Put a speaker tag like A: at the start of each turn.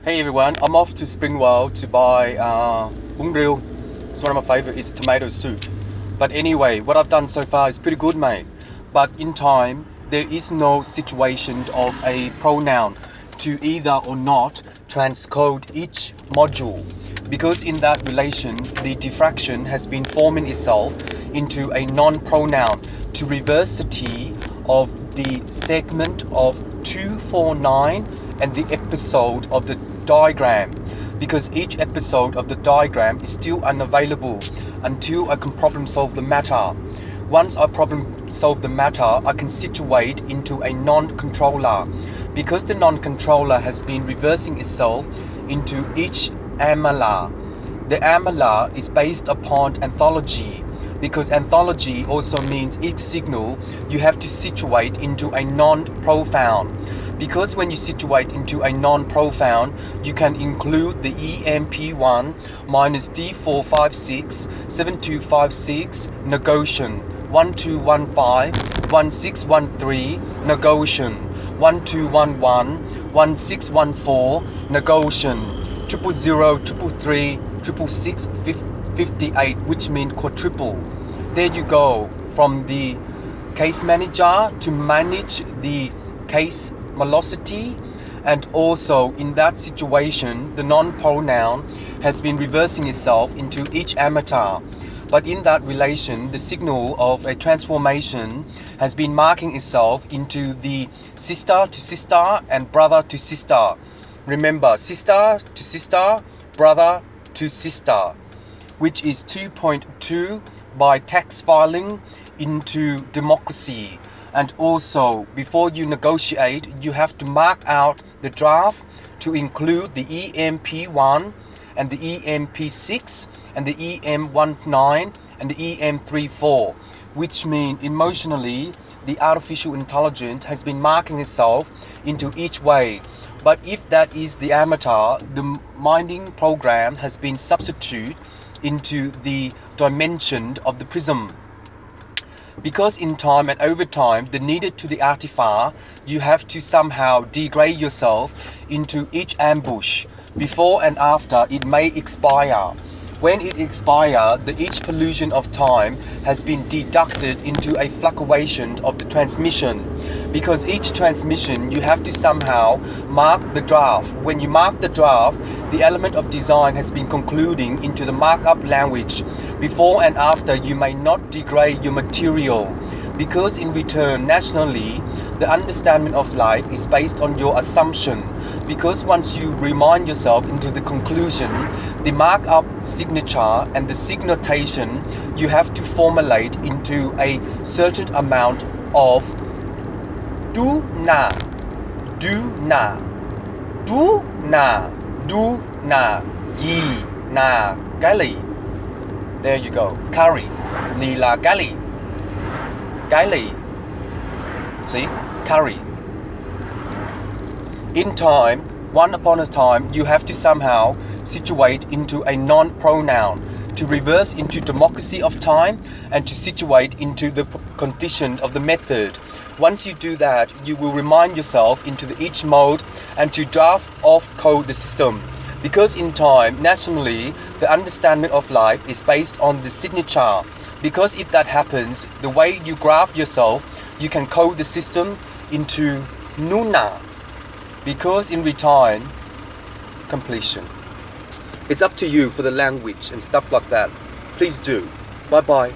A: Hey everyone, I'm off to Springvale to buy riêu. It's one of my favorite. It's tomato soup. But anyway, what I've done so far is pretty good, mate. But in time, there is no situation of a pronoun to either or not transcode each module, because in that relation, the diffraction has been forming itself into a non-pronoun to reverse the T of the segment of 249 and the episode of the diagram, because each episode of the diagram is still unavailable until I can problem solve the matter. Once I problem solve the matter, I can situate into a non-controller, because the non-controller has been reversing itself into each amala. The amala is based upon anthology, because anthology also means each signal you have to situate into a non-profound. Because when you situate into a non-profound, you can include the EMP1 minus D456, 7256, negation, 1215, 1613, negation, 1211, 1614, negation, 000, 333, 666, 58, which means quadruple. There you go, from the case manager to manage the case velocity, and also in that situation the non-pronoun has been reversing itself into each amateur. But in that relation, the signal of a transformation has been marking itself into the sister to sister and brother to sister. Remember, sister to sister, brother to sister, which is 2.2 by tax filing into democracy. And also, before you negotiate, you have to mark out the draft to include the EMP1 and the EMP6 and the EM19 and the EM34, which mean emotionally the artificial intelligence has been marking itself into each way. But if that is the amateur, the minding program has been substituted into the dimension of the prism. Because in time and over time, the needed to the artifact, you have to somehow degrade yourself into each ambush. Before and after, it may expire. When it expires, each pollution of time has been deducted into a fluctuation of the transmission. Because each transmission, you have to somehow mark the draft. When you mark the draft, the element of design has been concluding into the markup language. Before and after, you may not degrade your material, because in return, nationally, the understanding of life is based on your assumption. Because once you remind yourself into the conclusion, the markup signature and the signotation, you have to formulate into a certain amount of do na, do na, do na, do na, yi na, gali. There you go. Curry. Nila gali. Gali. See? Curry. In time, one upon a time, you have to somehow situate into a non-pronoun to reverse into democracy of time and to situate into the condition of the method. Once you do that, you will remind yourself into each mode and to draft off code the system. Because in time, nationally, the understanding of life is based on the signature. Because if that happens, the way you graph yourself, you can code the system into Nuna. Because in return, completion. It's up to you for the language and stuff like that. Please do. Bye bye.